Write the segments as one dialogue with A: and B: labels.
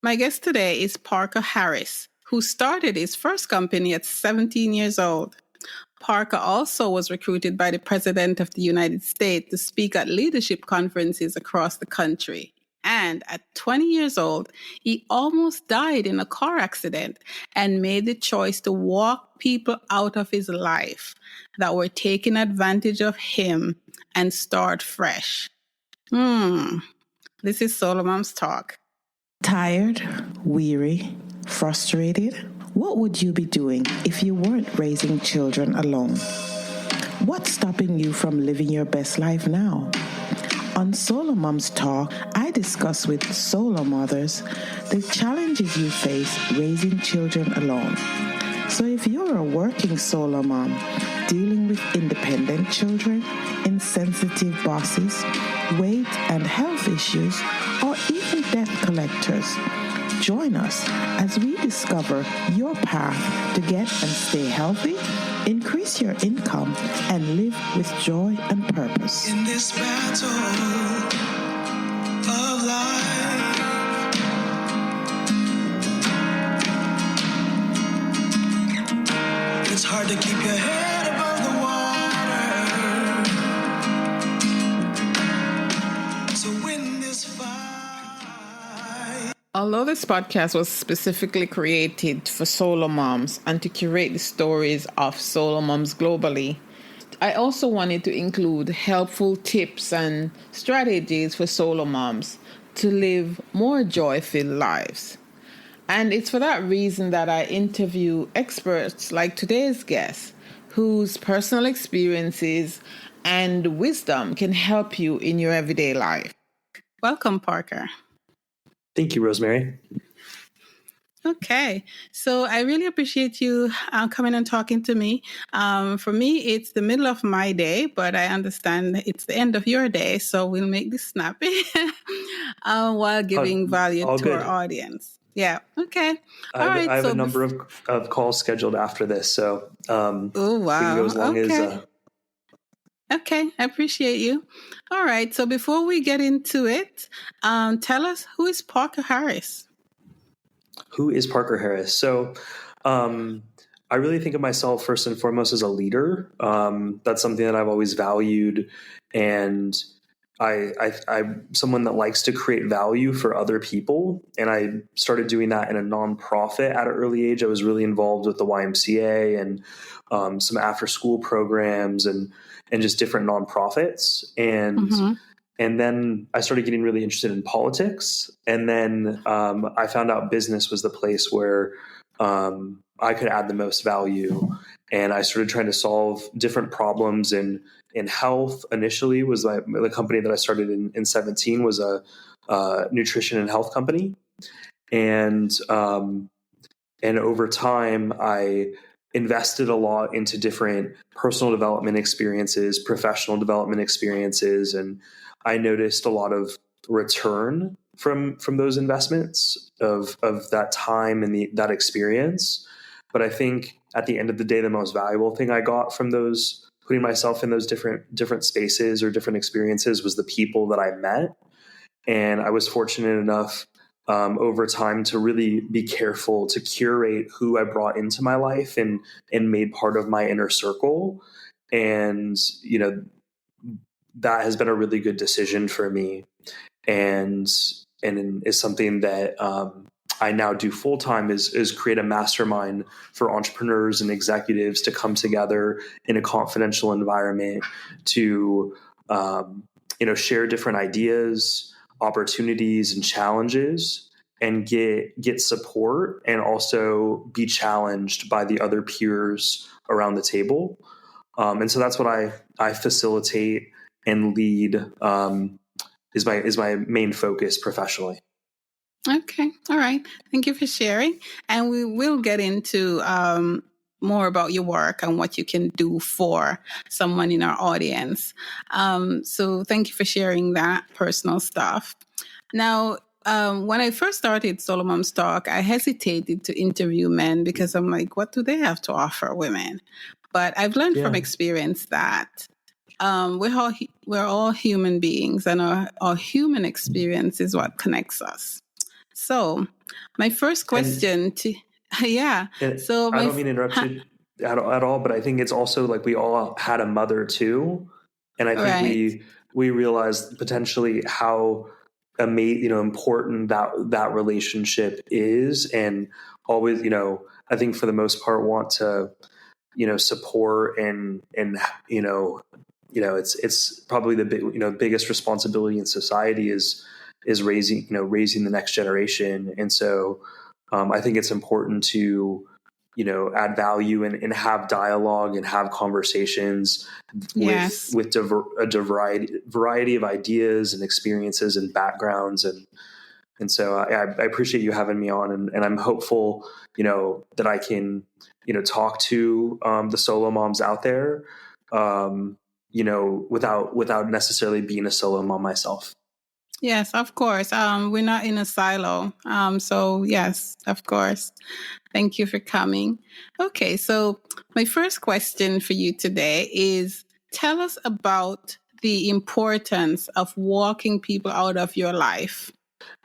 A: My guest today is Parker Harris, who started his first company at 17 years old. Parker also was recruited by the President of the United States to speak at leadership conferences across the country. And at 20 years old, he almost died in a car accident and made the choice to walk people out of his life that were taking advantage of him and start fresh. This is SoloMoms Talk.
B: Tired, weary, frustrated? What would you be doing if you weren't raising children alone? What's stopping you from living your best life now? On SoloMoms Talk, I discuss with solo mothers the challenges you face raising children alone. So if you're a working solo mom dealing with independent children, insensitive bosses, weight and health issues, or even debt collectors, join us as we discover your path to get and stay healthy, increase your income, and live with joy and purpose.
C: In this battle of life, it's hard to keep your head above the water. So win this fight.
A: Although this podcast was specifically created for solo moms and to curate the stories of solo moms globally, I also wanted to include helpful tips and strategies for solo moms to live more joy-filled lives. And it's for that reason that I interview experts like today's guest, whose personal experiences and wisdom can help you in your everyday life. Welcome, Parker.
D: Thank you, Rosemarie.
A: Okay, so I really appreciate you coming and talking to me. For me, it's the middle of my day, but I understand it's the end of your day, so we'll make this snappy while giving value to
D: good.
A: our audience. Yeah, okay.
D: I have a number of calls scheduled after this, so
A: oh, wow.
D: we can go as long as...
A: Okay, I appreciate you. All right, so before we get into it, tell us, who is Parker Harris?
D: Who is Parker Harris? So I really think of myself first and foremost as a leader. That's something that I've always valued. And I'm someone that likes to create value for other people. And I started doing that in a nonprofit at an early age. I was really involved with the YMCA and some after school programs and just different nonprofits. And then I started getting really interested in politics. And then I found out business was the place where I could add the most value. And I started trying to solve different problems in health. Initially was the company that I started in 17 was a nutrition and health company. And over time, I invested a lot into different personal development experiences, professional development experiences, and I noticed a lot of return from those investments of that time and that experience. But I think at the end of the day, the most valuable thing I got from those, putting myself in those different spaces or different experiences, was the people that I met. And I was fortunate enough over time to really be careful to curate who I brought into my life and made part of my inner circle. And, that has been a really good decision for me, and is something that I now do full time is create a mastermind for entrepreneurs and executives to come together in a confidential environment to share different ideas, opportunities, and challenges, and get support, and also be challenged by the other peers around the table. And so that's what I facilitate and lead is my main focus professionally.
A: Okay. All right. Thank you for sharing. And we will get into more about your work and what you can do for someone in our audience. So thank you for sharing that personal stuff. Now, when I first started SoloMoms Talk, I hesitated to interview men because I'm like, what do they have to offer women? But I've learned from experience that we're all human beings, and our human experience is what connects us. So, my first question to yeah.
D: And
A: So
D: I
A: my
D: don't mean to interrupt you at all, but I think it's also like we all had a mother too, and I think
A: right.
D: we realized potentially how important that relationship is, and always, I think for the most part want to support and it's probably the biggest responsibility in society is raising the next generation, and so I think it's important to add value and have dialogue and have conversations
A: Yes.
D: with a variety of ideas and experiences and backgrounds, and so I appreciate you having me on, and I'm hopeful that I can talk to the solo moms out there, without necessarily being a solo mom myself.
A: Yes, of course. We're not in a silo. So yes, of course. Thank you for coming. Okay, so my first question for you today is tell us about the importance of walking people out of your life.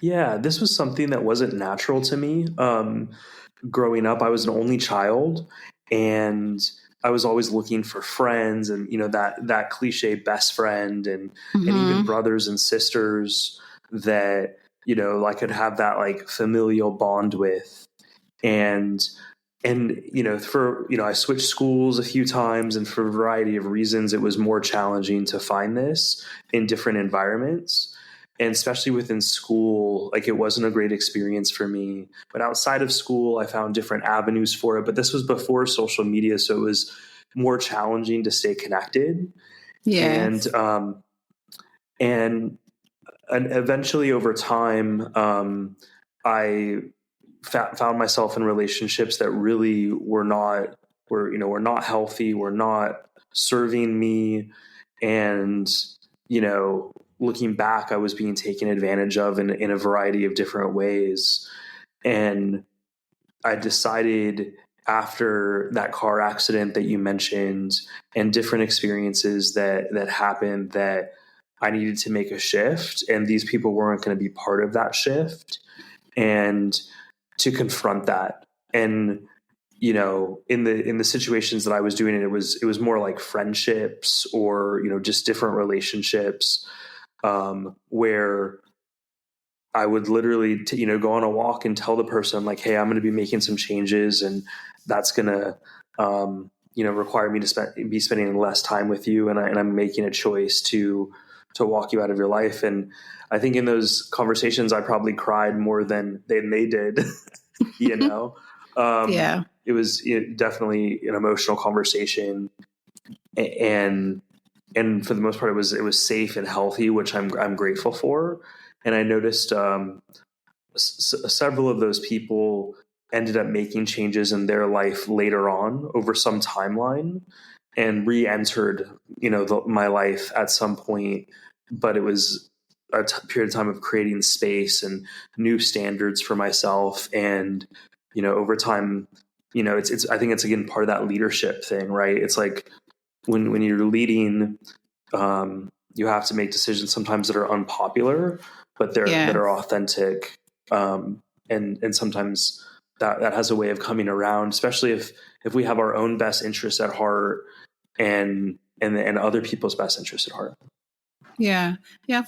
D: Yeah, this was something that wasn't natural to me. Growing up, I was an only child, and I was always looking for friends, and that cliche best friend, and even brothers and sisters that I could have that like familial bond with, and for I switched schools a few times, and for a variety of reasons, it was more challenging to find this in different environments. And especially within school, like it wasn't a great experience for me. But outside of school, I found different avenues for it. But this was before social media, so it was more challenging to stay connected.
A: Yes.
D: And eventually, over time, I found myself in relationships that really were not healthy, were not serving me, and looking back, I was being taken advantage of in a variety of different ways. And I decided after that car accident that you mentioned and different experiences that happened that I needed to make a shift, and these people weren't going to be part of that shift, and to confront that. And in the situations that I was doing it was more like friendships or just different relationships, where I would literally go on a walk and tell the person like, hey, I'm going to be making some changes, and that's going to require me to be spending less time with you, and I'm making a choice to walk you out of your life. And I think in those conversations I probably cried more than they did.
A: Yeah.
D: It was definitely an emotional conversation, and for the most part it was safe and healthy, which I'm grateful for. And I noticed several of those people ended up making changes in their life later on over some timeline, and re-entered my life at some point. But it was a period of time of creating space and new standards for myself, and over time, it's I think it's again part of that leadership thing, right? It's like when you're leading, you have to make decisions sometimes that are unpopular, but that are authentic, and sometimes that has a way of coming around, especially if we have our own best interests at heart, and other people's best interests at heart.
A: Yeah,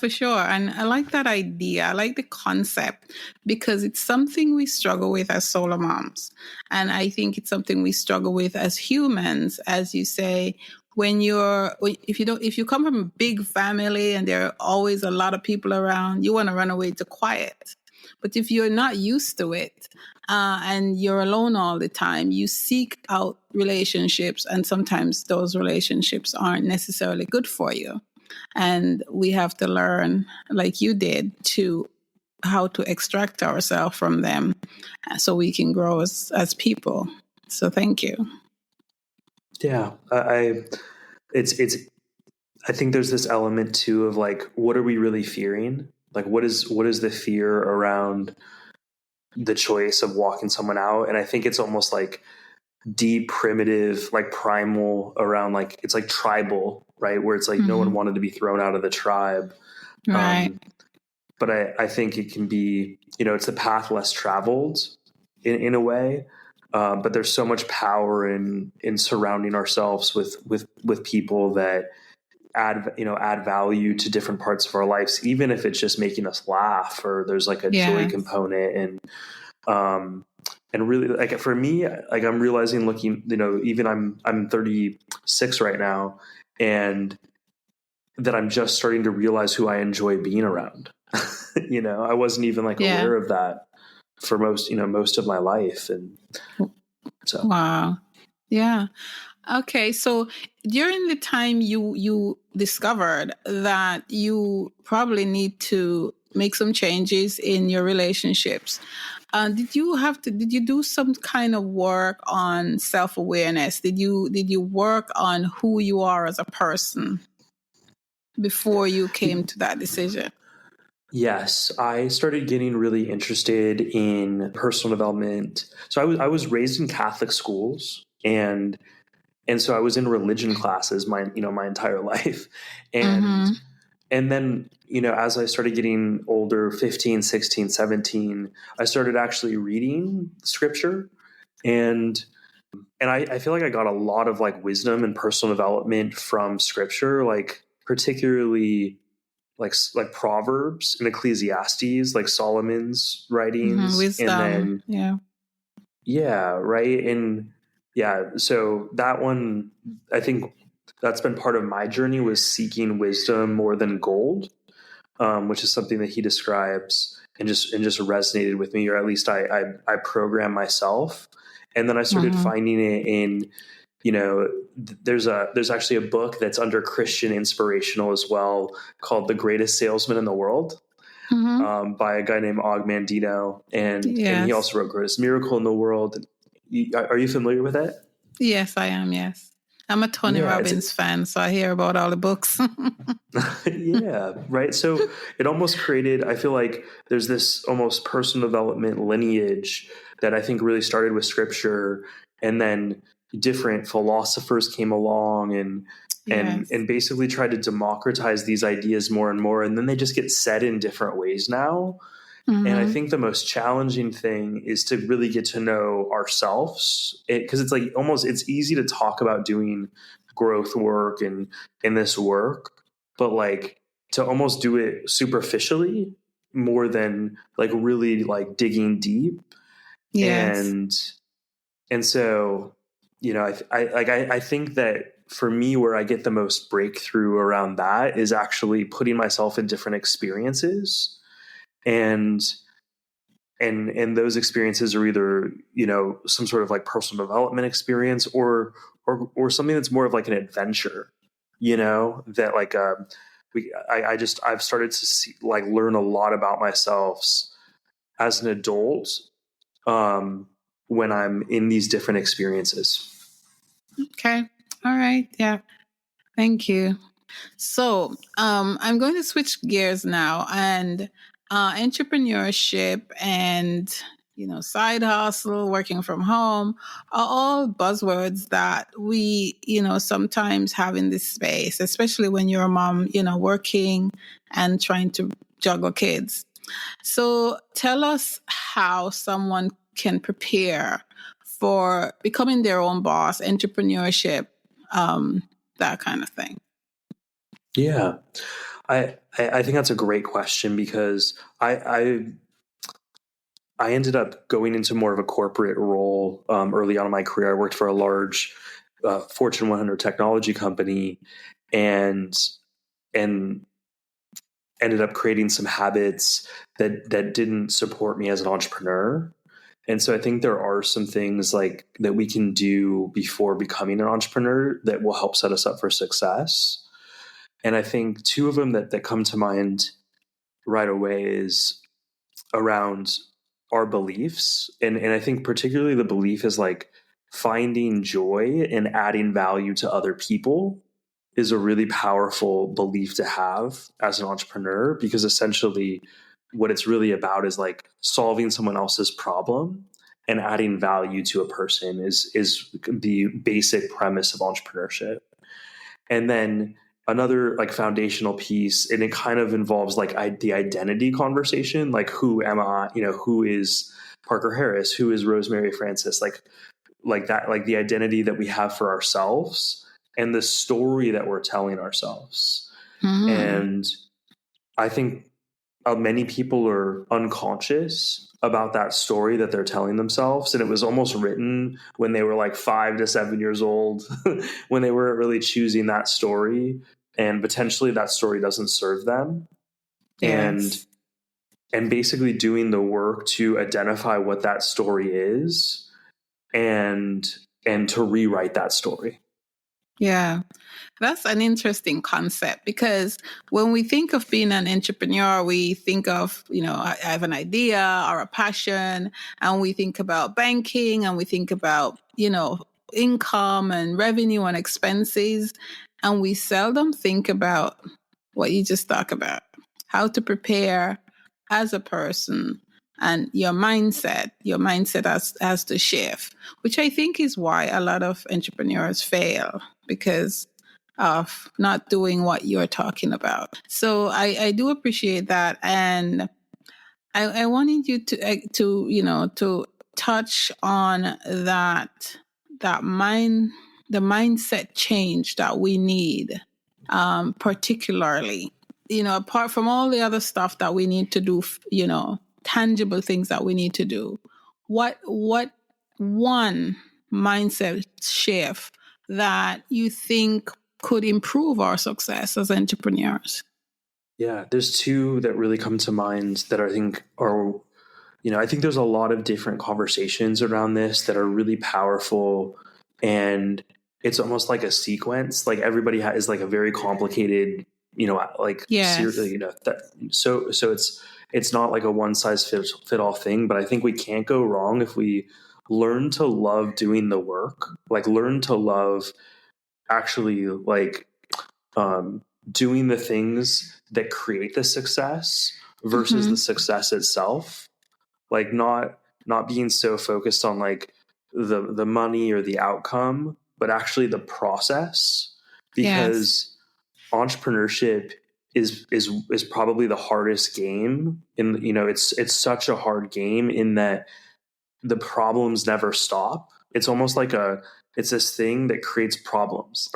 A: for sure. And I like that idea. I like the concept because it's something we struggle with as solo moms. And I think it's something we struggle with as humans, as you say, if you come from a big family and there are always a lot of people around, you want to run away to quiet. But if you're not used to it, and you're alone all the time, you seek out relationships, and sometimes those relationships aren't necessarily good for you. And we have to learn, like you did, how to extract ourselves from them so we can grow as people. So thank you.
D: Yeah, I think there's this element too of like, what are we really fearing? Like, what is the fear around the choice of walking someone out? And I think it's almost like deep, primitive, like primal around, like it's like tribal, right? Where it's like no one wanted to be thrown out of the tribe.
A: Right.
D: but I think it can be, it's the path less traveled in a way. But there's so much power in surrounding ourselves with people that add value to different parts of our lives, even if it's just making us laugh or there's like a joy component. And really, like for me, like I'm realizing looking, even I'm 36 right now, and that I'm just starting to realize who I enjoy being around. I wasn't even like aware of that for most of my life. And so.
A: Wow. Yeah. Okay. So during the time you discovered that you probably need to make some changes in your relationships, did you do some kind of work on self-awareness? Did you work on who you are as a person before you came to that decision?
D: Yes, I started getting really interested in personal development. So I was raised in Catholic schools, and so I was in religion classes my entire life. And then, as I started getting older, 15, 16, 17, I started actually reading scripture, and I feel like I got a lot of like wisdom and personal development from scripture, like particularly like Proverbs and Ecclesiastes, like Solomon's writings.
A: Wisdom.
D: And then, right. And so that one, I think that's been part of my journey, was seeking wisdom more than gold, which is something that he describes and just resonated with me, or at least I programmed myself. And then I started finding it in, there's actually a book that's under Christian inspirational as well, called The Greatest Salesman in the World, by a guy named Og Mandino. And he also wrote Greatest Miracle in the World. Are you familiar with it?
A: Yes, I am. Yes. I'm a Tony Robbins fan, so I hear about all the books.
D: Yeah, right. So it almost created, I feel like there's this almost personal development lineage that I think really started with scripture, and then different philosophers came along and basically tried to democratize these ideas more and more, and then they just get said in different ways now. And I think the most challenging thing is to really get to know ourselves, because it's like it's easy to talk about doing growth work and this work, but like to almost do it superficially more than like really like digging deep. And so, I think that for me, where I get the most breakthrough around that is actually putting myself in different experiences. And those experiences are either, some sort of like personal development experience or something that's more of like an adventure, that like, I've started to see, like, learn a lot about myself as an adult, when I'm in these different experiences.
A: Okay. All right. Yeah. Thank you. So, I'm going to switch gears now, and entrepreneurship and side hustle, working from home are all buzzwords that we sometimes have in this space, especially when you're a mom, working and trying to juggle kids. So, tell us how someone can prepare for becoming their own boss, entrepreneurship, that kind of thing.
D: Yeah, I think that's a great question, because I ended up going into more of a corporate role early on in my career. I worked for a large Fortune 100 technology company, and ended up creating some habits that didn't support me as an entrepreneur. And so I think there are some things like that we can do before becoming an entrepreneur that will help set us up for success. And I think two of them that come to mind right away is around our beliefs. And I think particularly the belief is like finding joy and adding value to other people is a really powerful belief to have as an entrepreneur, because essentially what it's really about is like solving someone else's problem and adding value to a person is the basic premise of entrepreneurship. And then another like foundational piece, and it kind of involves like the identity conversation, like who am I, who is Parker Harris, who is Rosemarie Francis, like that, like the identity that we have for ourselves and the story that we're telling ourselves. And I think many people are unconscious about that story that they're telling themselves. And it was almost written when they were like 5 to 7 years old, when they weren't really choosing that story, and potentially that story doesn't serve them.
A: Yes.
D: And basically doing the work to identify what that story is and to rewrite that story.
A: Yeah. That's an interesting concept, because when we think of being an entrepreneur, we think of, I have an idea or a passion, and we think about banking, and we think about, income and revenue and expenses. And we seldom think about what you just talked about, how to prepare as a person, and your mindset has to shift, which I think is why a lot of entrepreneurs fail, because of not doing what you're talking about. So I do appreciate that. And I wanted you to touch on the mindset change that we need, particularly, apart from all the other stuff that we need to do, tangible things that we need to do. What one mindset shift that you think could improve our success as entrepreneurs?
D: Yeah, there's two that really come to mind that I think are, I think there's a lot of different conversations around this that are really powerful, and it's almost like a sequence. Like everybody is like a very complicated,
A: Yes.
D: so it's not like a one size fit all thing, but I think we can't go wrong if we learn to love doing the work, like learn to love actually doing the things that create the success versus the success itself. Like not being so focused on like the money or the outcome, but actually the process, because entrepreneurship is probably the hardest game. And it's such a hard game in that the problems never stop. It's almost like it's this thing that creates problems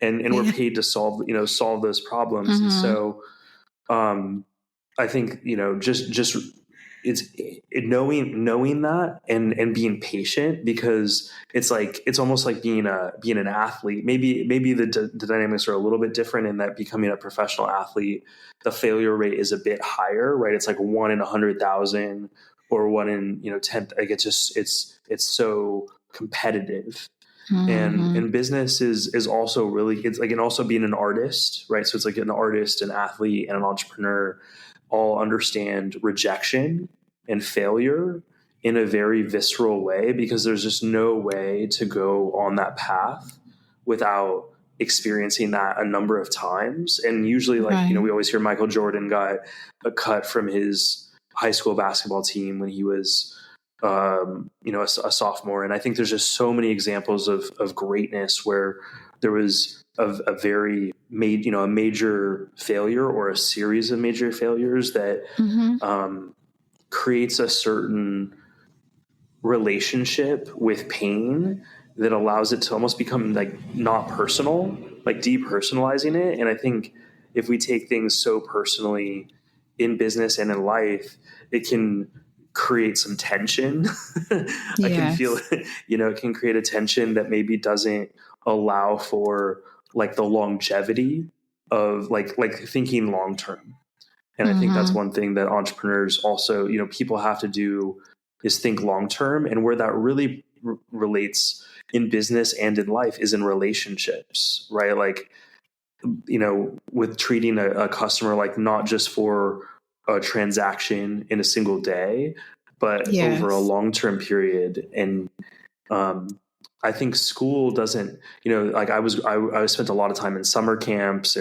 D: and we're paid to solve those problems. And so I think, just knowing that and being patient, because it's almost like being an athlete. Maybe the dynamics are a little bit different in that becoming a professional athlete, the failure rate is a bit higher, right? It's like 1 in 100,000 or 1 in 10. Like it's so competitive. And business is also really, it's like, and also being an artist, right? So it's like an artist, an athlete, and an entrepreneur all understand rejection and failure in a very visceral way, because there's just no way to go on that path without experiencing that a number of times. And usually, like, we always hear Michael Jordan got a cut from his high school basketball team when he was a sophomore. And I think there's just so many examples of greatness where there was a major failure or a series of major failures that creates a certain relationship with pain that allows it to almost become like not personal, like depersonalizing it. And I think if we take things so personally in business and in life, it can create some tension. I can feel it, it can create a tension that maybe doesn't allow for like the longevity of like thinking long term. And I think that's one thing that entrepreneurs also, people have to do is think long term. And where that really relates in business and in life is in relationships, right? Like, with treating a customer like not just for a transaction in a single day, but over a long-term period. And I think school doesn't, like I spent a lot of time in summer camps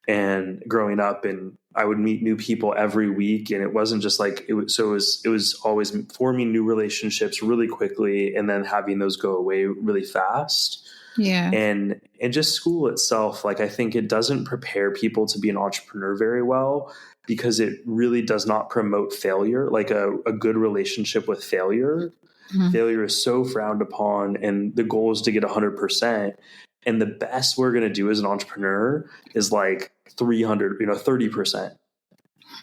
D: and growing up, and I would meet new people every week. And it wasn't just like, it was always forming new relationships really quickly and then having those go away really fast.
A: Yeah.
D: And just school itself, like I think it doesn't prepare people to be an entrepreneur very well, because it really does not promote failure, like a good relationship with failure.
A: Mhm.
D: Failure is so frowned upon, and the goal is to get 100%. And the best we're going to do as an entrepreneur is like 300, 30%,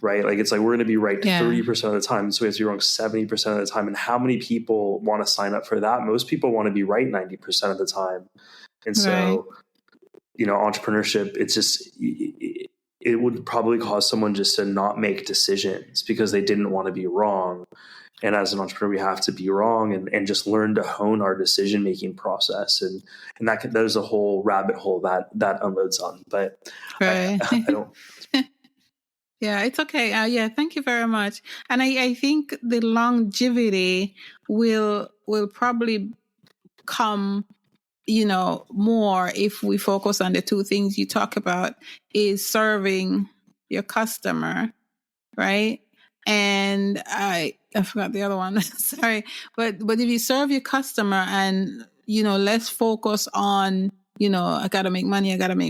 D: right? Like it's like we're going to be right
A: Yeah.
D: 30% of the time. So we have to be wrong 70% of the time. And how many people want to sign up for that? Most people want to be right 90% of the time. And so, entrepreneurship, it's just, it would probably cause someone just to not make decisions because they didn't want to be wrong. And as an entrepreneur, we have to be wrong and just learn to hone our decision-making process. And there's a whole rabbit hole that unloads on, but
A: Right.
D: I don't.
A: Yeah, it's okay. Yeah, thank you very much. And I think the longevity will probably come, more if we focus on the two things you talk about, is serving your customer, right? And I forgot the other one. Sorry. But if you serve your customer and, let's focus on, I gotta make money, then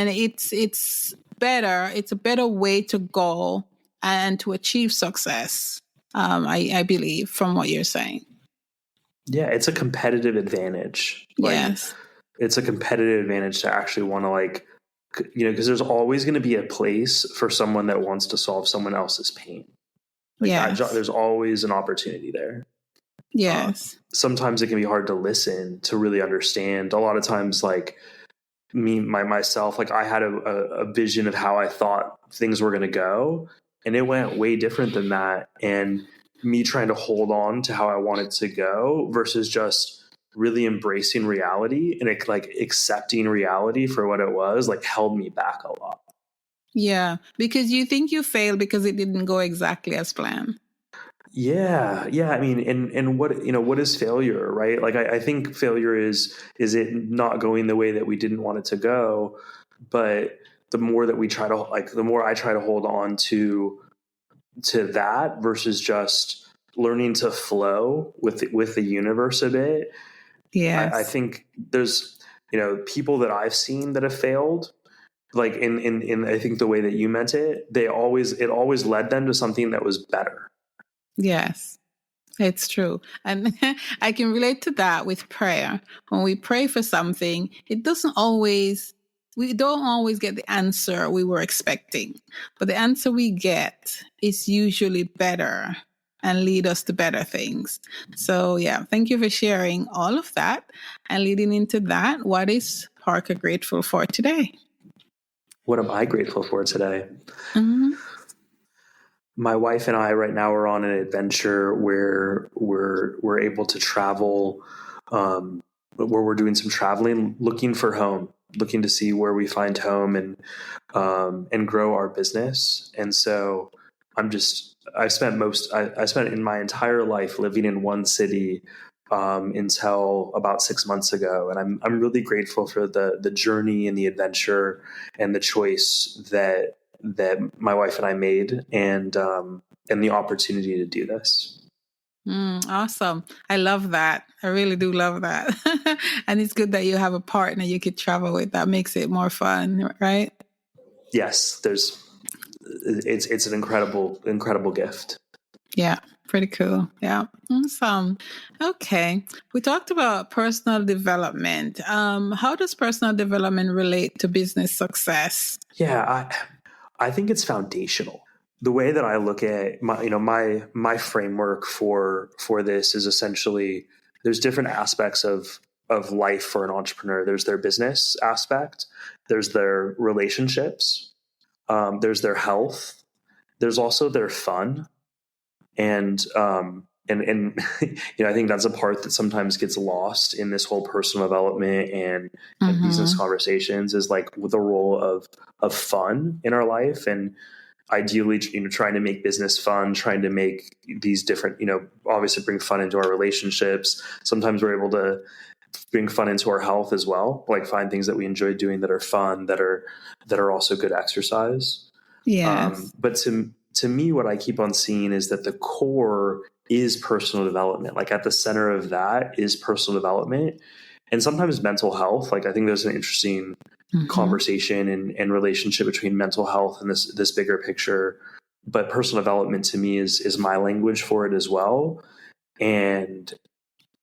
A: it's better. It's a better way to go and to achieve success. I believe from what you're saying.
D: Yeah, it's a competitive advantage.
A: Yes.
D: It's a competitive advantage to actually want to because there's always going to be a place for someone that wants to solve someone else's pain. There's always an opportunity there.
A: Yes.
D: Sometimes it can be hard to listen to really understand. A lot of times, myself, I had a vision of how I thought things were going to go, and it went way different than that. And me trying to hold on to how I wanted to go versus just really embracing reality and accepting reality for what it was, held me back a lot.
A: Yeah, because you think you failed because it didn't go exactly as planned.
D: Yeah. I mean, and what is failure, right? I think failure is it not going the way that we didn't want it to go. But the more that we try to the more I try to hold on to that versus just learning to flow with the universe a bit.
A: Yes.
D: I think there's, people that I've seen that have failed, in I think the way that you meant it, it always led them to something that was better.
A: Yes, it's true. And I can relate to that with prayer. When we pray for something, we don't always get the answer we were expecting, but the answer we get is usually better and lead us to better things. So yeah, thank you for sharing all of that. And leading into that, what is Parker grateful for today?
D: What am I grateful for today?
A: Mm-hmm.
D: My wife and I right now are on an adventure where we're able to travel, where we're doing some traveling, looking for home, looking to see where we find home and grow our business. And so I spent in my entire life living in one city until about 6 months ago, and I'm really grateful for the journey and the adventure and the choice that my wife and I made, and the opportunity to do this.
A: Awesome. I love that. I really do love that. And it's good that you have a partner you could travel with. That makes it more fun, right?
D: Yes, it's an incredible gift.
A: Yeah, pretty cool. Yeah, awesome. Okay, we talked about personal development. How does personal development relate to business success?
D: Yeah, I think it's foundational. The way that I look at my framework for this is essentially there's different aspects of life for an entrepreneur. There's their business aspect, there's their relationships, there's their health, there's also their fun, and I think that's a part that sometimes gets lost in this whole personal development and business conversations, is the role of fun in our life. And ideally, trying to make business fun, trying to make these different, obviously bring fun into our relationships. Sometimes we're able to bring fun into our health as well, find things that we enjoy doing that are fun, that are also good exercise.
A: Yes.
D: But to me, what I keep on seeing is that the core is personal development. At the center of that is personal development. and sometimes mental health. Like I think there's an interesting conversation and relationship between mental health and this bigger picture. But personal development to me is my language for it as well. And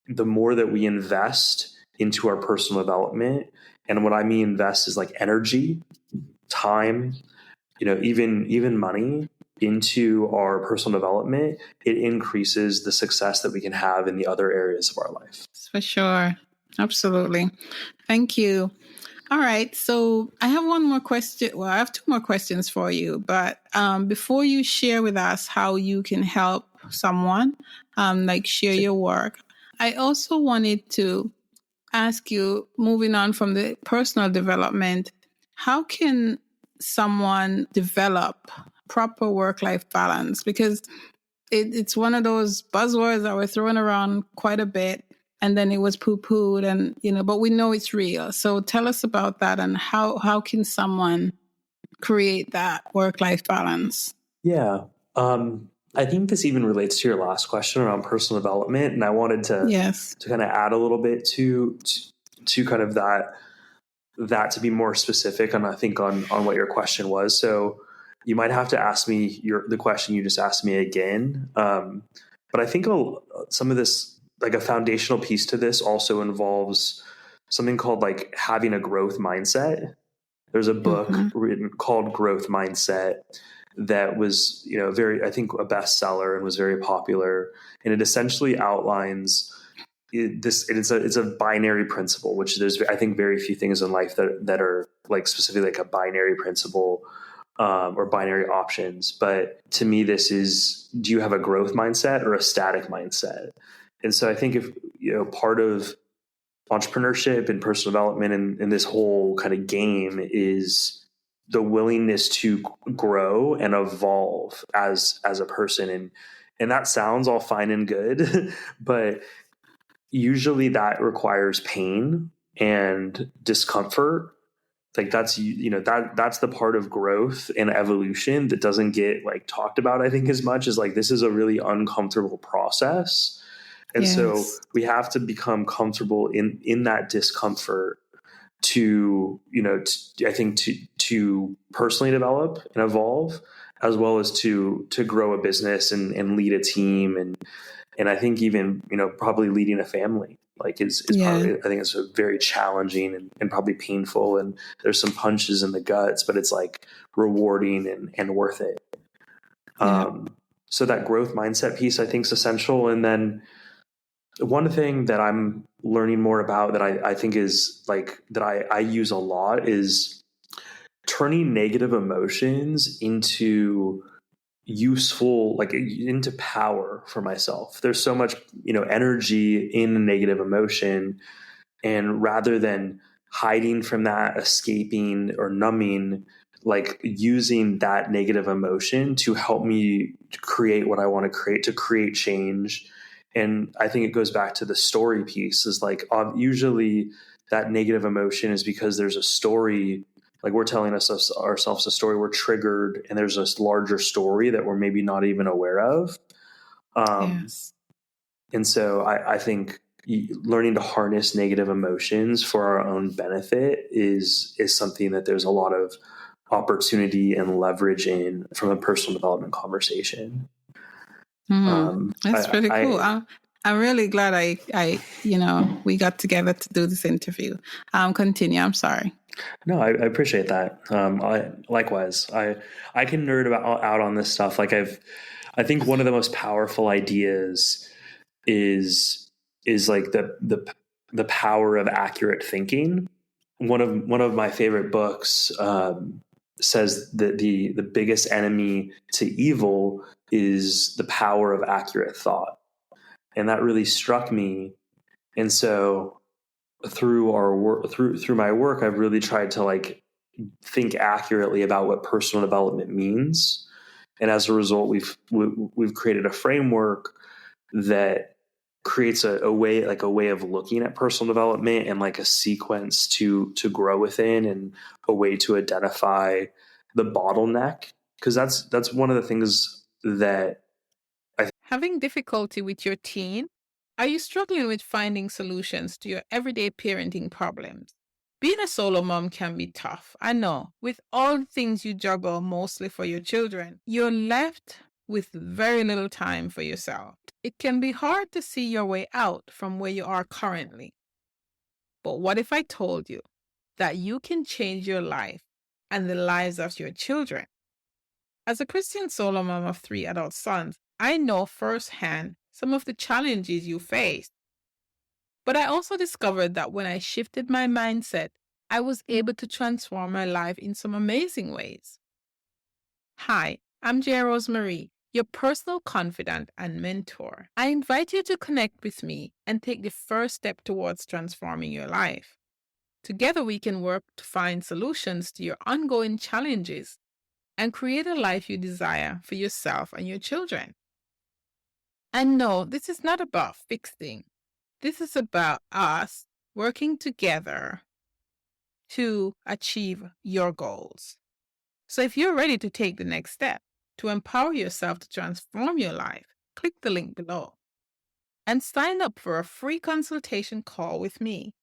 D: the more that we invest into our personal development, and what I mean invest is like energy, time, even money into our personal development, it increases the success that we can have in the other areas of our life.
A: For sure. Absolutely. Thank you. All right. So I have one more question. Well, I have two more questions for you. But before you share with us how you can help someone, like share your work, I also wanted to ask you, moving on from the personal development, how can someone develop proper work-life balance? Because it's one of those buzzwords that we're throwing around quite a bit, and then it was poo-pooed, and but we know it's real. So tell us about that, and how can someone create that work-life balance?
D: Yeah. I think this even relates to your last question around personal development, and I wanted to kind of add a little bit to kind of that to be more specific on, I think, on what your question was. So you might have to ask me the question you just asked me again. But I think some of this, like a foundational piece to this, also involves something called like having a growth mindset. There's a book written called Growth Mindset that was, I think a bestseller and was very popular. And it essentially outlines it's a binary principle, which there's, I think, very few things in life that are like specifically like a binary principle or binary options. But to me, this is, do you have a growth mindset or a static mindset? And so I think if, part of entrepreneurship and personal development and this whole kind of game is the willingness to grow and evolve as a person. And that sounds all fine and good, but usually that requires pain and discomfort. Like that's the part of growth and evolution that doesn't get like talked about, I think, as much as like this is a really uncomfortable process. And so we have to become comfortable in that discomfort to personally develop and evolve, as well as to grow a business and lead a team. And I think even, probably leading a family, like is probably, I think it's very challenging and probably painful. And there's some punches in the guts, but it's like rewarding and worth it. So that growth mindset piece, I think, is essential. And then one thing that I'm learning more about that I think is like that I use a lot is turning negative emotions into useful, like into power for myself. There's so much, energy in a negative emotion. And rather than hiding from that, escaping or numbing, like using that negative emotion to help me create what I want to create, to create change. And I think it goes back to the story piece, is like usually that negative emotion is because there's a story, like we're telling ourselves a story, we're triggered, and there's this larger story that we're maybe not even aware of. And so I think learning to harness negative emotions for our own benefit is something that there's a lot of opportunity and leverage in from a personal development conversation.
A: That's pretty cool. I'm really glad I we got together to do this interview. Continue. I'm sorry.
D: No, I appreciate that. Likewise, I can nerd out on this stuff. Like I think one of the most powerful ideas is like the power of accurate thinking. One of my favorite books says that the biggest enemy to evil is the power of accurate thought. And that really struck me. And so through our work, through my work, I've really tried to like think accurately about what personal development means. And as a result, we've created a framework that creates a way of looking at personal development and like a sequence to grow within, and a way to identify the bottleneck. Because that's one of the things that
E: having difficulty with your teen
A: Are you struggling with finding solutions to your everyday parenting problems? Being a solo mom can be tough. I know. With all the things you juggle mostly for your children, you're left with very little time for yourself. It can be hard to see your way out from where you are currently. But what if I told you that you can change your life and the lives of your children? As a Christian solo mom of 3 adult sons, I know firsthand some of the challenges you face. But I also discovered that when I shifted my mindset, I was able to transform my life in some amazing ways. Hi, I'm Rosemarie, your personal confidant and mentor. I invite you to connect with me and take the first step towards transforming your life. Together, we can work to find solutions to your ongoing challenges and create a life you desire for yourself and your children. And no, this is not about fixing. This is about us working together to achieve your goals. So if you're ready to take the next step to empower yourself to transform your life, click the link below and sign up for a free consultation call with me.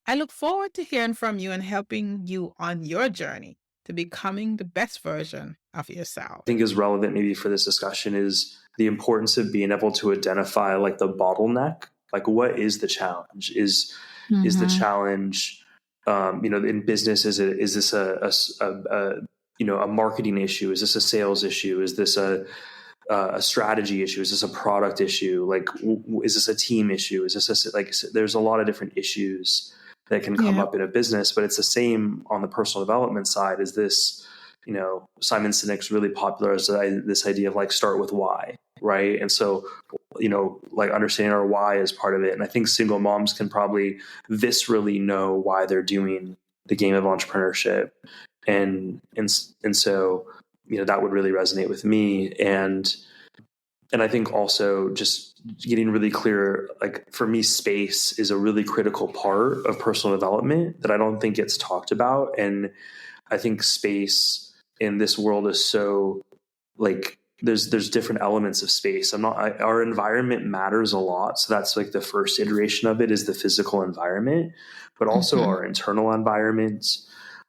A: I look forward to hearing from you and helping you on your journey to becoming the best version of yourself.
D: I think is relevant maybe for this discussion is the importance of being able to identify like the bottleneck. Like, what is the challenge? Is the challenge, in business? Is this a marketing issue? Is this a sales issue? Is this a strategy issue? Is this a product issue? Like, is this a team issue? Is this there's a lot of different issues that can come up in a business, but it's the same on the personal development side. Is this, Simon Sinek's really popular as this idea of like start with why, right? And so, like understanding our why is part of it. And I think single moms can probably viscerally know why they're doing the game of entrepreneurship. And so, that would really resonate with me. And I think also just getting really clear, like for me, space is a really critical part of personal development that I don't think gets talked about. And I think space in this world is so like, there's different elements of space. Our environment matters a lot. So that's like the first iteration of it is the physical environment, but also our internal environment,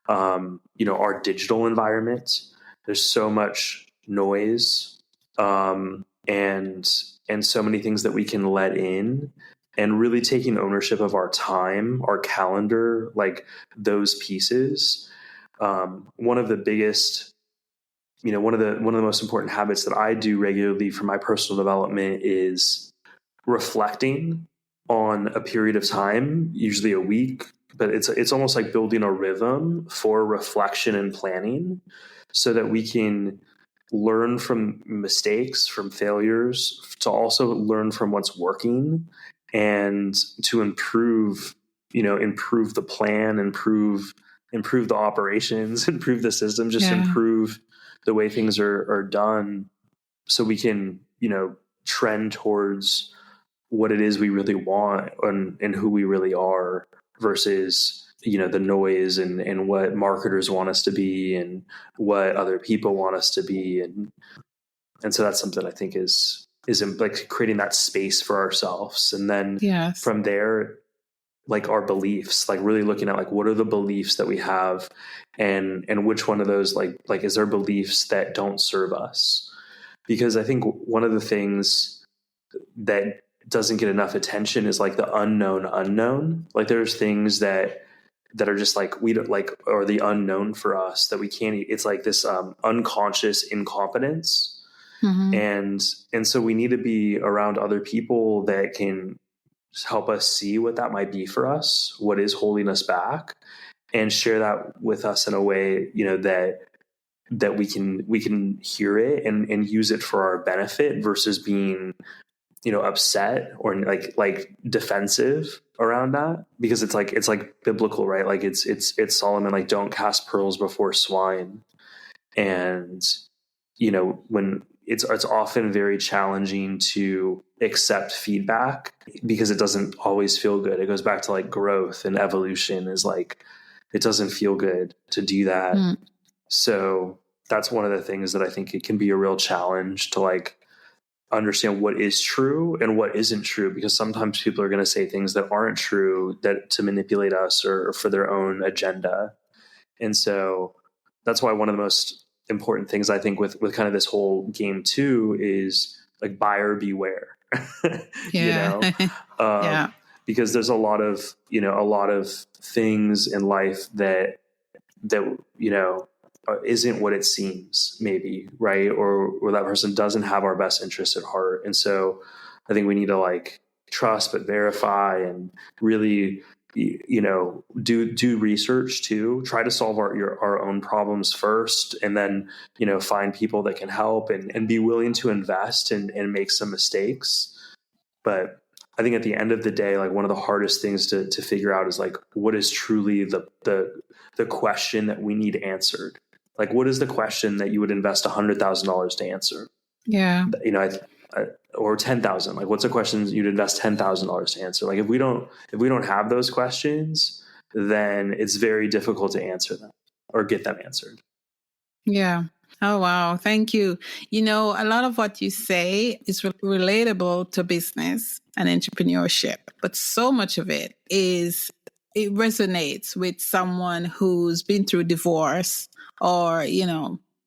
D: our digital environment. There's so much noise, and so many things that we can let in, and really taking ownership of our time, our calendar, like those pieces. One of the biggest, one of the most important habits that I do regularly for my personal development is reflecting on a period of time, usually a week, but it's almost like building a rhythm for reflection and planning so that we can learn from mistakes, from failures, to also learn from what's working and to improve the plan, improve the operations, improve the system, improve the way things are done so we can, trend towards what it is we really want and who we really are versus, the noise and what marketers want us to be and what other people want us to be. And so that's something I think is like creating that space for ourselves. And then from there, like our beliefs, like really looking at like, what are the beliefs that we have and which one of those, like, is there beliefs that don't serve us? Because I think one of the things that doesn't get enough attention is like the unknown. Like there's things that are just like, we don't like, or the unknown for us that we can't, it's like this unconscious incompetence. And so we need to be around other people that can help us see what that might be for us, what is holding us back, and share that with us in a way, that we can hear it and use it for our benefit versus being, upset or like defensive around that, because it's like biblical, right? Like it's Solomon, like don't cast pearls before swine. And, when it's often very challenging to accept feedback because it doesn't always feel good. It goes back to like growth and evolution is like, it doesn't feel good to do that. So that's one of the things that I think it can be a real challenge to like understand what is true and what isn't true, because sometimes people are going to say things that aren't true that to manipulate us or for their own agenda. And so that's why one of the most important things I think with kind of this whole game too is like buyer beware.
A: Yeah. Yeah.
D: Because there's a lot of things in life that isn't what it seems, maybe, right? Or that person doesn't have our best interests at heart. And so I think we need to like trust but verify, and really do research too. Try to solve our own problems first, and then find people that can help, and be willing to invest and make some mistakes. But I think at the end of the day, like one of the hardest things to figure out is like, what is truly the question that we need answered? Like, what is the question that you would invest $100,000 to answer?
A: Yeah.
D: Or 10,000. Like, what's a question you'd invest $10,000 to answer? Like, if we don't have those questions, then it's very difficult to answer them or get them answered.
A: Yeah. Oh, wow. Thank you. A lot of what you say is relatable to business and entrepreneurship, but so much of it resonates with someone who's been through divorce or,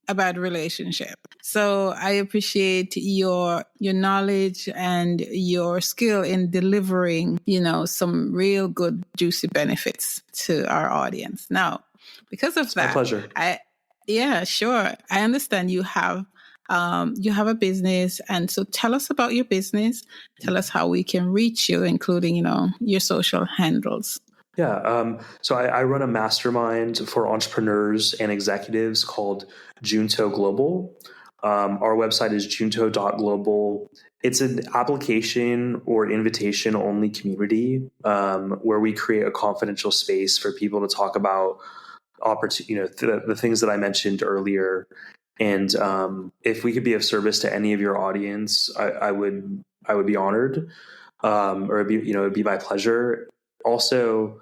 A: a bad relationship. So I appreciate your knowledge and your skill in delivering, some real good, juicy benefits to our audience. Now, because of that,
D: my pleasure.
A: Yeah, sure. I understand you have a business. And so tell us about your business. Tell us how we can reach you, including, your social handles.
D: Yeah. So I run a mastermind for entrepreneurs and executives called Junto Global. Our website is junto.global. It's an application or invitation only community where we create a confidential space for people to talk about the things that I mentioned earlier. And if we could be of service to any of your audience, I would be honored, or it'd be my pleasure. Also,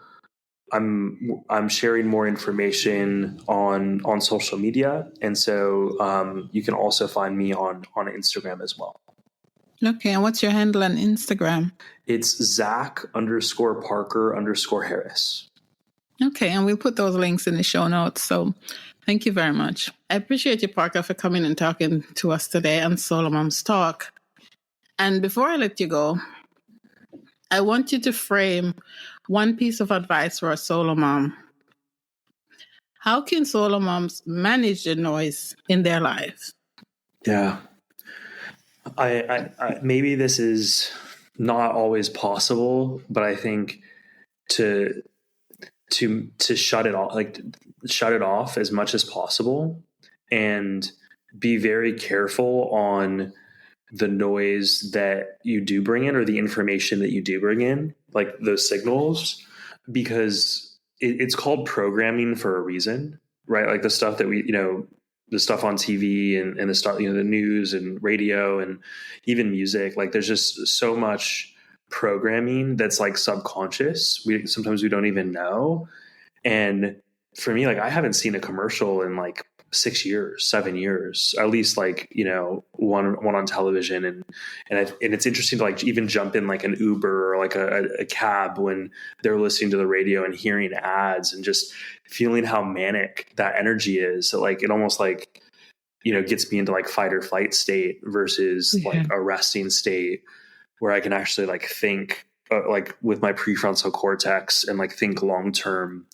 D: I'm sharing more information on social media, and so you can also find me on Instagram as well.
A: Okay, and what's your handle on Instagram?
D: It's Zach_Parker_Harris.
A: Okay, and we'll put those links in the show notes. So thank you very much. I appreciate you, Parker, for coming and talking to us today on SoloMoms Talk. And before I let you go, I want you to frame one piece of advice for a solo mom. How can solo moms manage the noise in their lives?
D: Yeah. I maybe this is not always possible, but I think to shut it off as much as possible, and be very careful on the noise that you do bring in, or the information that you do bring in, like those signals, because it's called programming for a reason, right? Like the stuff that the stuff on TV and the stuff, the news and radio and even music, like there's just so much programming that's like subconscious. Sometimes we don't even know. And for me, like I haven't seen a commercial in like 6 years, 7 years, at least, like, one on television. And it's interesting to like even jump in like an Uber or like a cab when they're listening to the radio and hearing ads and just feeling how manic that energy is. So like, it almost like, gets me into like fight or flight state versus like a resting state where I can actually like think like with my prefrontal cortex and like think long-term.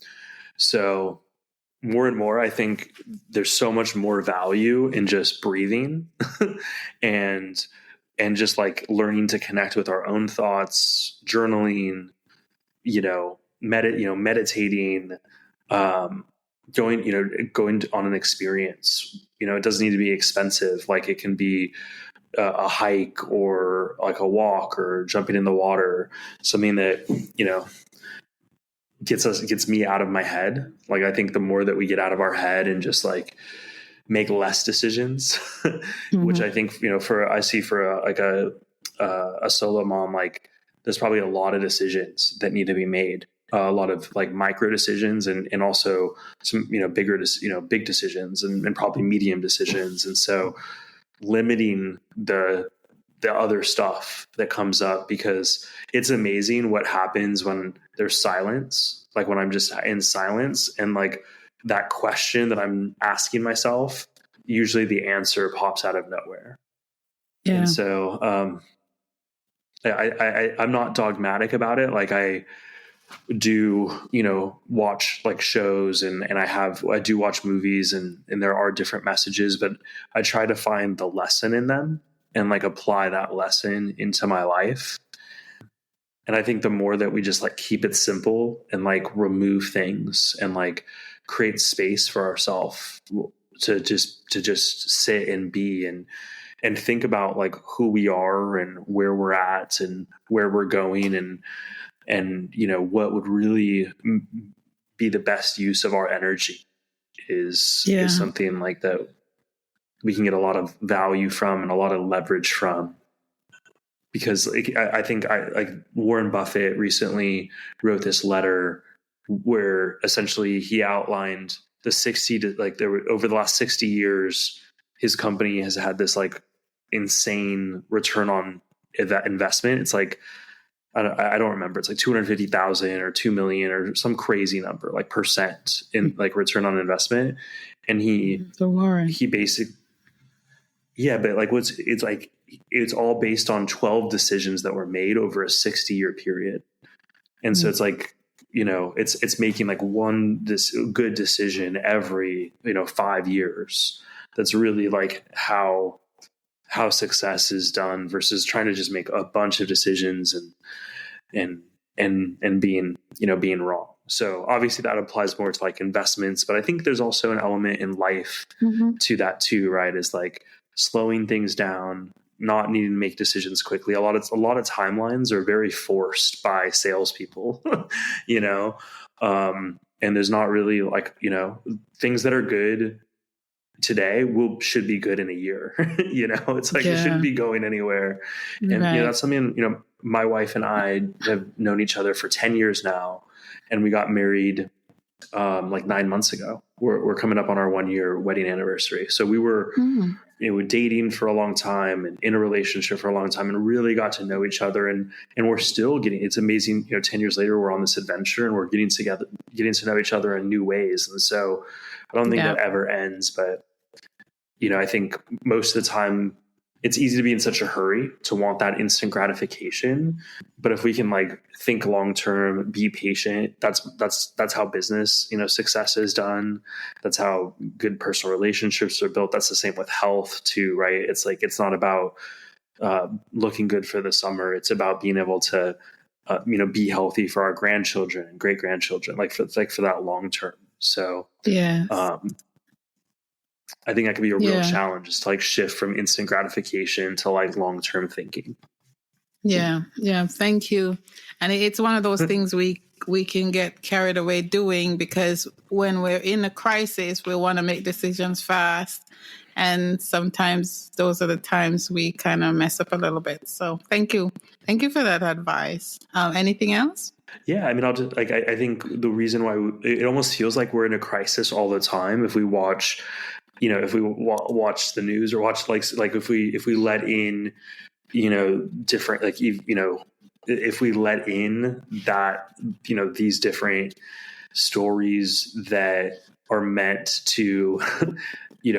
D: So more and more, I think there's so much more value in just breathing and just like learning to connect with our own thoughts, journaling, meditating, going on an experience. It doesn't need to be expensive. Like it can be a hike or like a walk or jumping in the water, something that, gets me out of my head. Like I think the more that we get out of our head and just like make less decisions, which I think, I see for a solo mom, like there's probably a lot of decisions that need to be made, a lot of like micro decisions and also some, big decisions and probably medium decisions. And so limiting the the other stuff that comes up, because it's amazing what happens when there's silence, like when I'm just in silence, and like that question that I'm asking myself, usually the answer pops out of nowhere.
A: Yeah.
D: And so I'm not dogmatic about it. Like I do, watch like shows, and I do watch movies, and there are different messages, but I try to find the lesson in them and like apply that lesson into my life. And I think the more that we just like keep it simple and like remove things and like create space for ourselves to just sit and be and think about like who we are and where we're at and where we're going, and what would really be the best use of our energy is something like that we can get a lot of value from and a lot of leverage from. Because like, I think like Warren Buffett recently wrote this letter where essentially he outlined the 60 to like there were over the last 60 years, his company has had this like insane return on that investment. It's like, I don't remember. It's like 250,000 or 2 million or some crazy number, like percent in like return on investment. And he basically, but like it's all based on 12 decisions that were made over a 60-year period. And so it's like, it's making like this good decision every, 5 years. That's really like how success is done, versus trying to just make a bunch of decisions and being wrong. So obviously that applies more to like investments, but I think there's also an element in life to that too, right? Is like slowing things down, not needing to make decisions quickly. A lot of timelines are very forced by salespeople, and there's not really like, things that are good today should be good in a year. It's like, it shouldn't be going anywhere. And that's something, my wife and I have known each other for 10 years now, and we got married like 9 months ago. We're coming up on our 1-year wedding anniversary. So we were dating for a long time and in a relationship for a long time, and really got to know each other. And we're still it's amazing. 10 years later, we're on this adventure and we're getting to know each other in new ways. And so I don't think that ever ends, but I think most of the time it's easy to be in such a hurry to want that instant gratification. But if we can like think long-term, be patient, that's how business, success is done. That's how good personal relationships are built. That's the same with health too, right? It's like, it's not about looking good for the summer. It's about being able to, be healthy for our grandchildren and great grandchildren, like for that long term. So, I think that could be a real challenge, is to like shift from instant gratification to like long-term thinking.
A: Yeah. Thank you. And it's one of those things we can get carried away doing, because when we're in a crisis, we want to make decisions fast. And sometimes those are the times we kind of mess up a little bit. So thank you. Thank you for that advice. Anything else?
D: Yeah, I mean, I'll just like, I think the reason why it almost feels like we're in a crisis all the time, if we watch, watch the news, or watch like if we let in, different, like, if we let in that, these different stories that are meant to,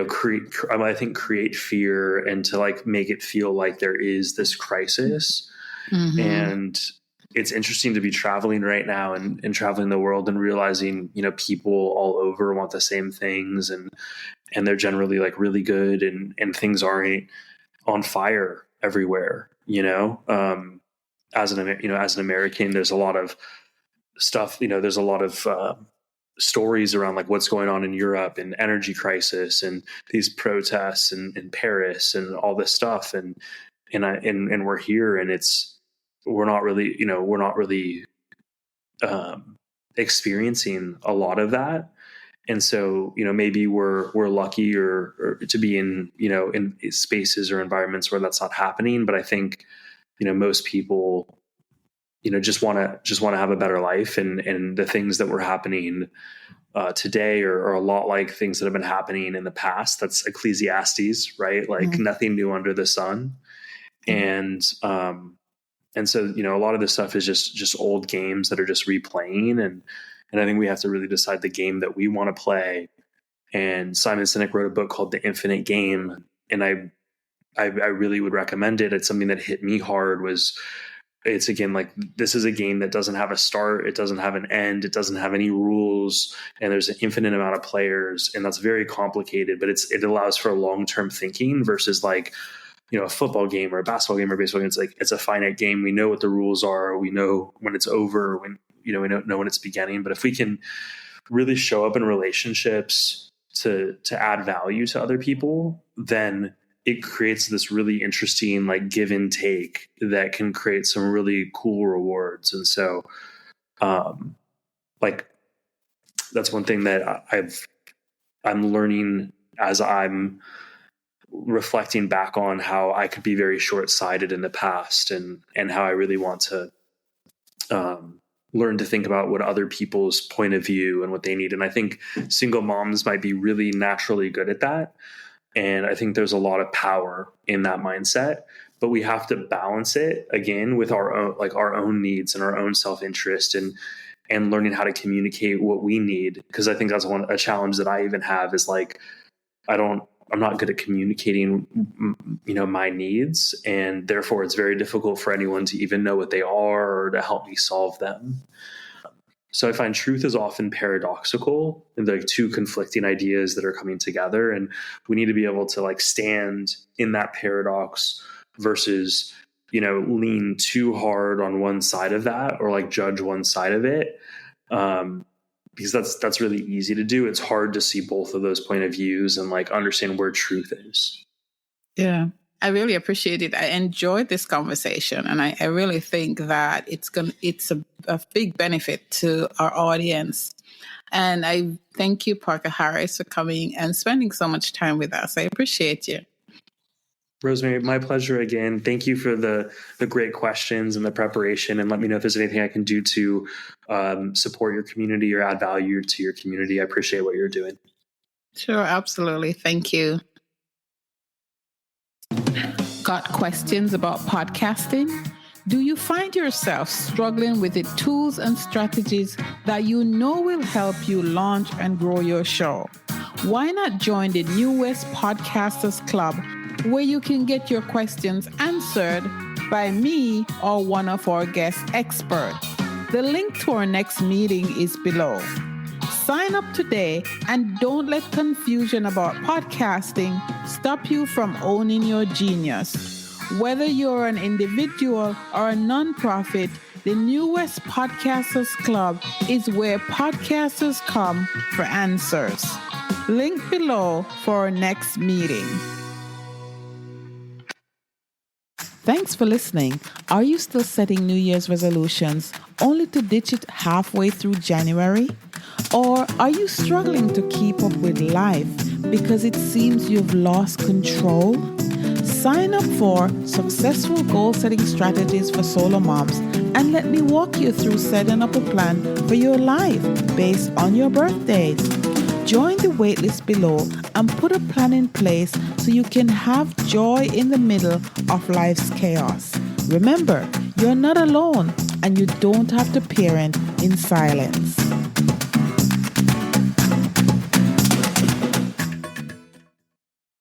D: create fear and to like make it feel like there is this crisis. And it's interesting to be traveling right now and traveling the world and realizing, people all over want the same things, and they're generally like really good, and things aren't on fire everywhere. As an American, there's a lot of stuff, there's a lot of stories around like what's going on in Europe, and energy crisis, and these protests in Paris, and all this stuff. And we're here, and we're not really experiencing a lot of that. And so, maybe we're lucky or to be in, in spaces or environments where that's not happening. But I think, most people, just want to have a better life, and the things that were happening today are a lot like things that have been happening in the past. That's Ecclesiastes, right? Like nothing new under the sun. And so, a lot of this stuff is just old games that are just replaying. And I think we have to really decide the game that we want to play. And Simon Sinek wrote a book called The Infinite Game. And I really would recommend it. It's something that hit me hard it's again, like, this is a game that doesn't have a start. It doesn't have an end. It doesn't have any rules. And there's an infinite amount of players. And that's very complicated, but it allows for long-term thinking versus like, a football game or a basketball game or baseball game. It's like, it's a finite game. We know what the rules are. We know when it's over, we don't know when it's beginning. But if we can really show up in relationships to add value to other people, then it creates this really interesting, like, give and take that can create some really cool rewards. And so, like, that's one thing that I'm learning as I'm reflecting back on how I could be very short-sighted in the past, and how I really want to learn to think about what other people's point of view and what they need. And I think single moms might be really naturally good at that. And I think there's a lot of power in that mindset, but we have to balance it again with our own needs and our own self-interest, and learning how to communicate what we need. Because I think that's a challenge that I even have is like, I'm not good at communicating, my needs, and therefore it's very difficult for anyone to even know what they are or to help me solve them. So I find truth is often paradoxical, and like two conflicting ideas that are coming together, and we need to be able to like stand in that paradox versus, lean too hard on one side of that or like judge one side of it. Because that's really easy to do. It's hard to see both of those point of views and like understand where truth is.
A: Yeah, I really appreciate it. I enjoyed this conversation, and I really think that it's a big benefit to our audience. And I thank you, Parker Harris, for coming and spending so much time with us. I appreciate you.
D: Rosemarie, my pleasure again. Thank you for the great questions and the preparation, and let me know if there's anything I can do to support your community or add value to your community. I appreciate what you're doing.
A: Sure, absolutely. Thank you. Got questions about podcasting? Do you find yourself struggling with the tools and strategies that will help you launch and grow your show? Why not join the New West Podcasters Club, where you can get your questions answered by me or one of our guest experts? The link to our next meeting is below. Sign up today and don't let confusion about podcasting stop you from owning your genius. Whether you're an individual or a nonprofit, the New West Podcasters Club is where podcasters come for answers. Link below for our next meeting. Thanks for listening. Are you still setting New Year's resolutions only to ditch it halfway through January? Or are you struggling to keep up with life because it seems you've lost control? Sign up for Successful Goal Setting Strategies for Solo Moms and let me walk you through setting up a plan for your life based on your birthdays. Join the waitlist below and put a plan in place so you can have joy in the middle of life's chaos. Remember, you're not alone and you don't have to parent in silence.